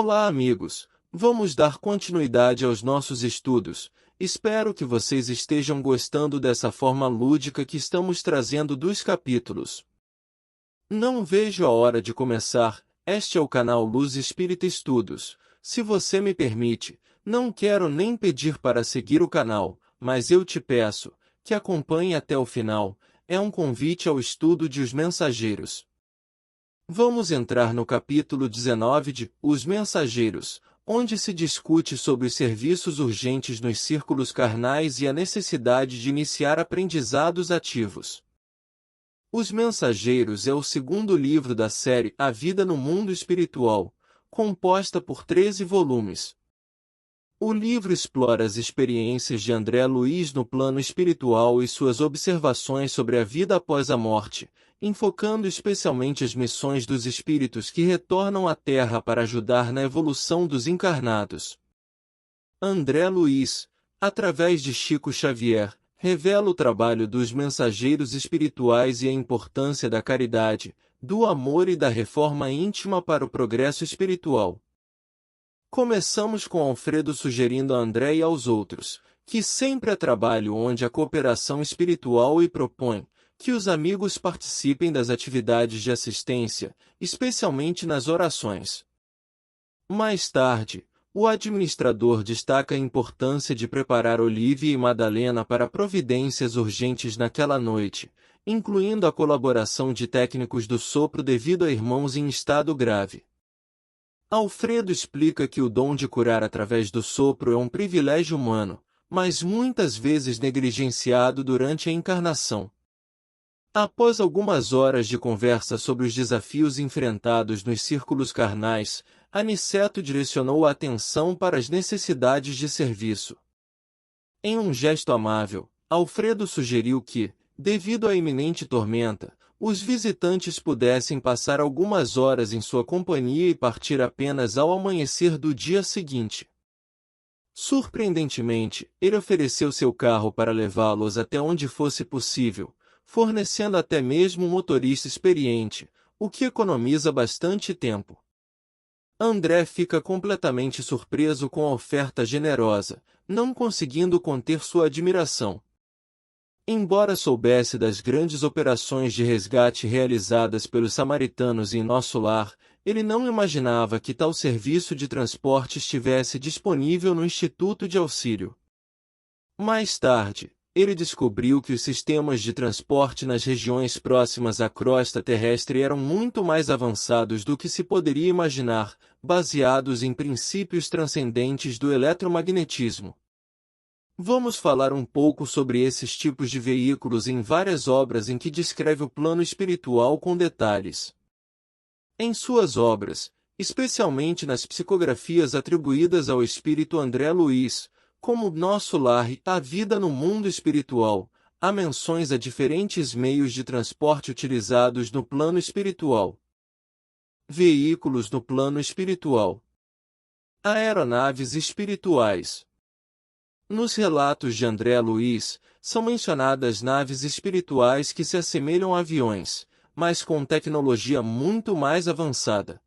Olá, amigos! Vamos dar continuidade aos nossos estudos. Espero que vocês estejam gostando dessa forma lúdica que estamos trazendo dos capítulos. Não vejo a hora de começar. Este é o canal Luz Espírita Estudos. Se você me permite, não quero nem pedir para seguir o canal, mas eu te peço que acompanhe até o final. É um convite ao estudo de Os Mensageiros. Vamos entrar no capítulo 19 de Os Mensageiros, onde se discute sobre os serviços urgentes nos círculos carnais e a necessidade de iniciar aprendizados ativos. Os Mensageiros é o segundo livro da série A Vida no Mundo Espiritual, composta por 13 volumes. O livro explora as experiências de André Luiz no plano espiritual e suas observações sobre a vida após a morte, enfocando especialmente as missões dos espíritos que retornam à Terra para ajudar na evolução dos encarnados. André Luiz, através de Chico Xavier, revela o trabalho dos mensageiros espirituais e a importância da caridade, do amor e da reforma íntima para o progresso espiritual. Começamos com Alfredo sugerindo a André e aos outros, que sempre há trabalho onde a cooperação espiritual e propõe que os amigos participem das atividades de assistência, especialmente nas orações. Mais tarde, o administrador destaca a importância de preparar Olívia e Madalena para providências urgentes naquela noite, incluindo a colaboração de técnicos do sopro devido a irmãos em estado grave. Alfredo explica que o dom de curar através do sopro é um privilégio humano, mas muitas vezes negligenciado durante a encarnação. Após algumas horas de conversa sobre os desafios enfrentados nos círculos carnais, Aniceto direcionou a atenção para as necessidades de serviço. Em um gesto amável, Alfredo sugeriu que, devido à iminente tormenta, os visitantes pudessem passar algumas horas em sua companhia e partir apenas ao amanhecer do dia seguinte. Surpreendentemente, ele ofereceu seu carro para levá-los até onde fosse possível, fornecendo até mesmo um motorista experiente, o que economiza bastante tempo. André fica completamente surpreso com a oferta generosa, não conseguindo conter sua admiração. Embora soubesse das grandes operações de resgate realizadas pelos samaritanos em nosso lar, ele não imaginava que tal serviço de transporte estivesse disponível no Instituto de Auxílio. Mais tarde, ele descobriu que os sistemas de transporte nas regiões próximas à crosta terrestre eram muito mais avançados do que se poderia imaginar, baseados em princípios transcendentes do eletromagnetismo. Vamos falar um pouco sobre esses tipos de veículos em várias obras em que descreve o plano espiritual com detalhes. Em suas obras, especialmente nas psicografias atribuídas ao espírito André Luiz, como Nosso Lar e A Vida no Mundo Espiritual, há menções a diferentes meios de transporte utilizados no plano espiritual. Veículos no plano espiritual. Aeronaves espirituais. Nos relatos de André Luiz, são mencionadas naves espirituais que se assemelham a aviões, mas com tecnologia muito mais avançada.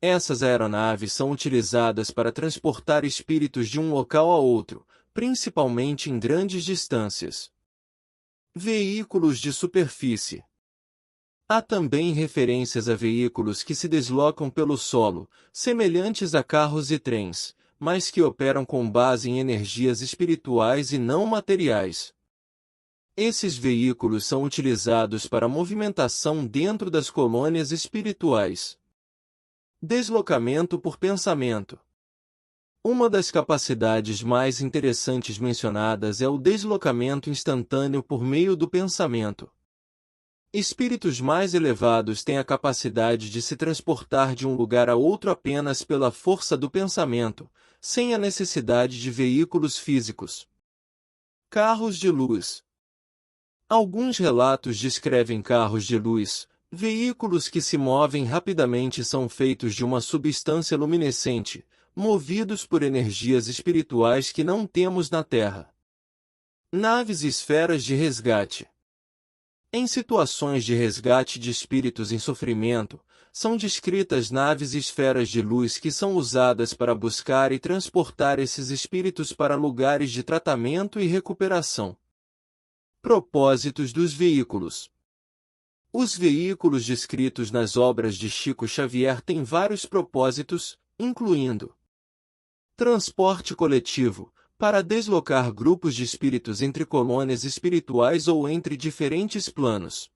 Essas aeronaves são utilizadas para transportar espíritos de um local a outro, principalmente em grandes distâncias. Veículos de superfície. Há também referências a veículos que se deslocam pelo solo, semelhantes a carros e trens, mas que operam com base em energias espirituais e não materiais. Esses veículos são utilizados para movimentação dentro das colônias espirituais. Deslocamento por pensamento. Uma das capacidades mais interessantes mencionadas é o deslocamento instantâneo por meio do pensamento. Espíritos mais elevados têm a capacidade de se transportar de um lugar a outro apenas pela força do pensamento, sem a necessidade de veículos físicos. Carros de luz. Alguns relatos descrevem carros de luz, veículos que se movem rapidamente e são feitos de uma substância luminescente, movidos por energias espirituais que não temos na Terra. Naves e esferas de resgate. Em situações de resgate de espíritos em sofrimento, são descritas naves e esferas de luz que são usadas para buscar e transportar esses espíritos para lugares de tratamento e recuperação. Propósitos dos veículos. Os veículos descritos nas obras de Chico Xavier têm vários propósitos, incluindo transporte coletivo, para deslocar grupos de espíritos entre colônias espirituais ou entre diferentes planos.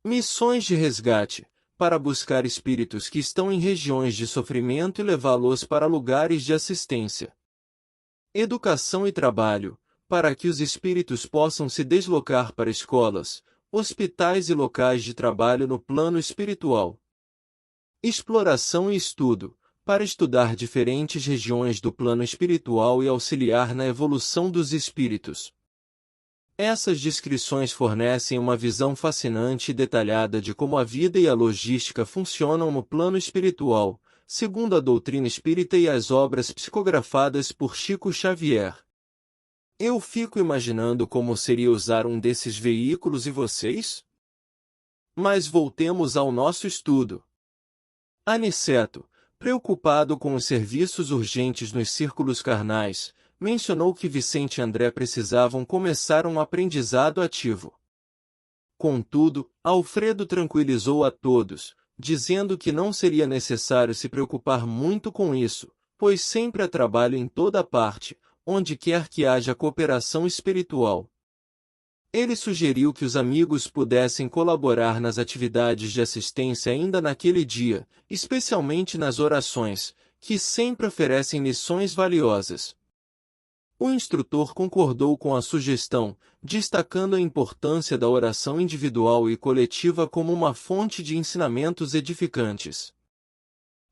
Missões de resgate, para buscar espíritos que estão em regiões de sofrimento e levá-los para lugares de assistência. Educação e trabalho, para que os espíritos possam se deslocar para escolas, hospitais e locais de trabalho no plano espiritual. Exploração e estudo, para estudar diferentes regiões do plano espiritual e auxiliar na evolução dos espíritos. Essas descrições fornecem uma visão fascinante e detalhada de como a vida e a logística funcionam no plano espiritual, segundo a doutrina espírita e as obras psicografadas por Chico Xavier. Eu fico imaginando como seria usar um desses veículos e vocês? Mas voltemos ao nosso estudo. Aniceto, preocupado com os serviços urgentes nos círculos carnais, mencionou que Vicente e André precisavam começar um aprendizado ativo. Contudo, Alfredo tranquilizou a todos, dizendo que não seria necessário se preocupar muito com isso, pois sempre há trabalho em toda parte, onde quer que haja cooperação espiritual. Ele sugeriu que os amigos pudessem colaborar nas atividades de assistência ainda naquele dia, especialmente nas orações, que sempre oferecem lições valiosas. O instrutor concordou com a sugestão, destacando a importância da oração individual e coletiva como uma fonte de ensinamentos edificantes.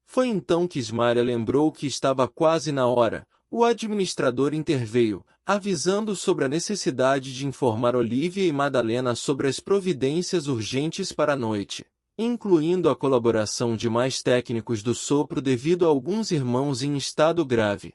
Foi então que Ismária lembrou que estava quase na hora. O administrador interveio, avisando sobre a necessidade de informar Olívia e Madalena sobre as providências urgentes para a noite, incluindo a colaboração de mais técnicos do sopro devido a alguns irmãos em estado grave.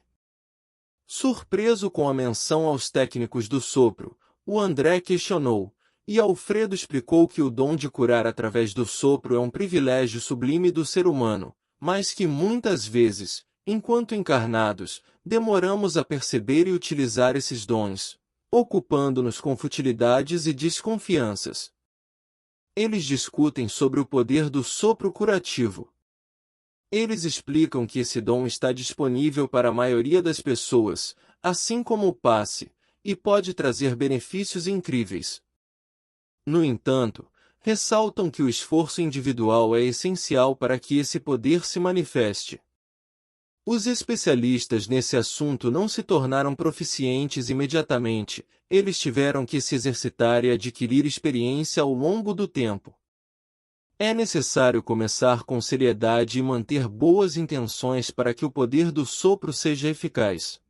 Surpreso com a menção aos técnicos do sopro, o André questionou, e Alfredo explicou que o dom de curar através do sopro é um privilégio sublime do ser humano, mas que muitas vezes, enquanto encarnados, demoramos a perceber e utilizar esses dons, ocupando-nos com futilidades e desconfianças. Eles discutem sobre o poder do sopro curativo. Eles explicam que esse dom está disponível para a maioria das pessoas, assim como o passe, e pode trazer benefícios incríveis. No entanto, ressaltam que o esforço individual é essencial para que esse poder se manifeste. Os especialistas nesse assunto não se tornaram proficientes imediatamente, eles tiveram que se exercitar e adquirir experiência ao longo do tempo. É necessário começar com seriedade e manter boas intenções para que o poder do sopro seja eficaz.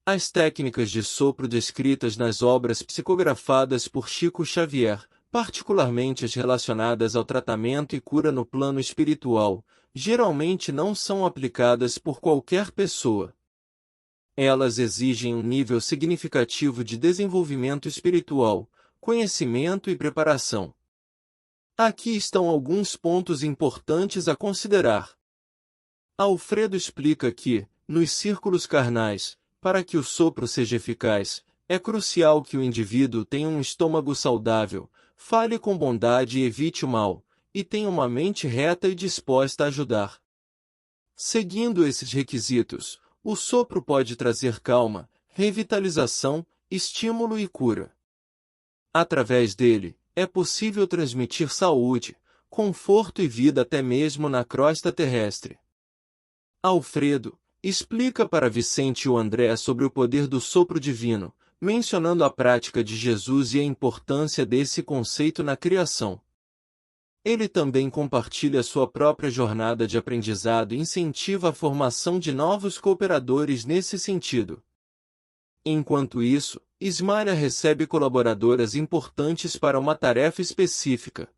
As técnicas de sopro descritas nas obras psicografadas por Chico Xavier, particularmente as relacionadas ao tratamento e cura no plano espiritual, geralmente não são aplicadas por qualquer pessoa. Elas exigem um nível significativo de desenvolvimento espiritual, conhecimento e preparação. Aqui estão alguns pontos importantes a considerar. Alfredo explica que, nos círculos carnais, para que o sopro seja eficaz, é crucial que o indivíduo tenha um estômago saudável, fale com bondade e evite o mal, e tenha uma mente reta e disposta a ajudar. Seguindo esses requisitos, o sopro pode trazer calma, revitalização, estímulo e cura. Através dele, é possível transmitir saúde, conforto e vida até mesmo na crosta terrestre. Alfredo explica para Vicente e o André sobre o poder do sopro divino, mencionando a prática de Jesus e a importância desse conceito na criação. Ele também compartilha sua própria jornada de aprendizado e incentiva a formação de novos cooperadores nesse sentido. Enquanto isso, Ismária recebe colaboradoras importantes para uma tarefa específica.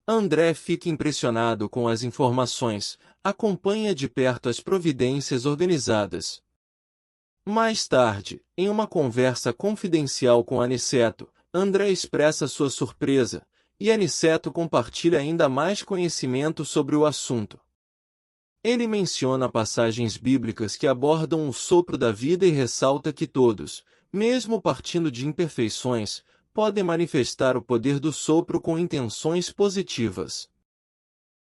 André fica impressionado com as informações, acompanha de perto as providências organizadas. Mais tarde, em uma conversa confidencial com Aniceto, André expressa sua surpresa, e Aniceto compartilha ainda mais conhecimento sobre o assunto. Ele menciona passagens bíblicas que abordam o sopro da vida e ressalta que todos, mesmo partindo de imperfeições, podem manifestar o poder do sopro com intenções positivas.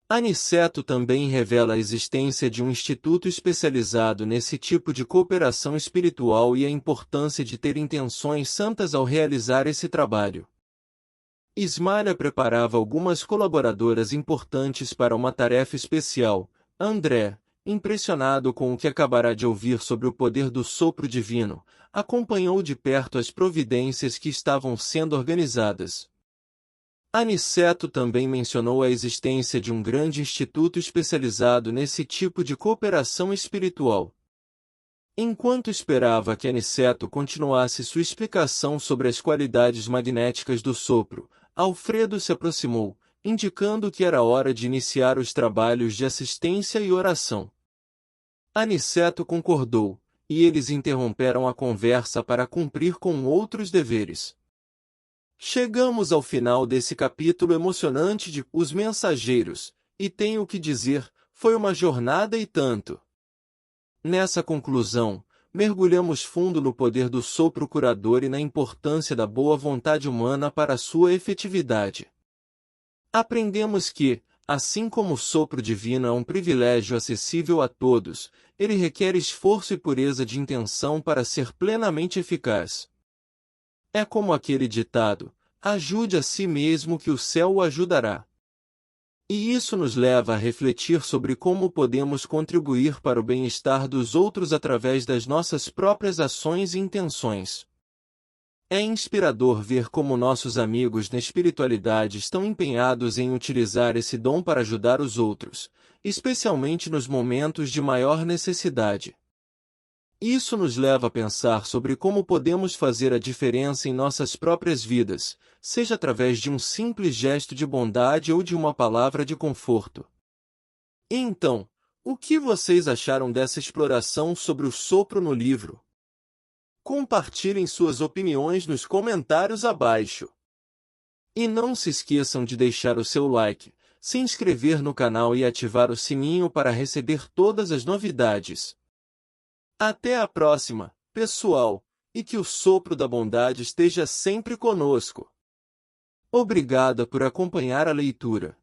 Aniceto também revela a existência de um instituto especializado nesse tipo de cooperação espiritual e a importância de ter intenções santas ao realizar esse trabalho. Ismália preparava algumas colaboradoras importantes para uma tarefa especial. André, impressionado com o que acabará de ouvir sobre o poder do sopro divino, acompanhou de perto as providências que estavam sendo organizadas. Aniceto também mencionou a existência de um grande instituto especializado nesse tipo de cooperação espiritual. Enquanto esperava que Aniceto continuasse sua explicação sobre as qualidades magnéticas do sopro, Alfredo se aproximou, indicando que era hora de iniciar os trabalhos de assistência e oração. Aniceto concordou, e eles interromperam a conversa para cumprir com outros deveres. Chegamos ao final desse capítulo emocionante de Os Mensageiros, e tenho que dizer, foi uma jornada e tanto. Nessa conclusão, mergulhamos fundo no poder do sopro curador e na importância da boa vontade humana para sua efetividade. Aprendemos que, assim como o sopro divino é um privilégio acessível a todos, ele requer esforço e pureza de intenção para ser plenamente eficaz. É como aquele ditado: ajude a si mesmo que o céu o ajudará. E isso nos leva a refletir sobre como podemos contribuir para o bem-estar dos outros através das nossas próprias ações e intenções. É inspirador ver como nossos amigos na espiritualidade estão empenhados em utilizar esse dom para ajudar os outros, especialmente nos momentos de maior necessidade. Isso nos leva a pensar sobre como podemos fazer a diferença em nossas próprias vidas, seja através de um simples gesto de bondade ou de uma palavra de conforto. E então, o que vocês acharam dessa exploração sobre o sopro no livro? Compartilhem suas opiniões nos comentários abaixo. E não se esqueçam de deixar o seu like, se inscrever no canal e ativar o sininho para receber todas as novidades. Até a próxima, pessoal, e que o sopro da bondade esteja sempre conosco. Obrigada por acompanhar a leitura.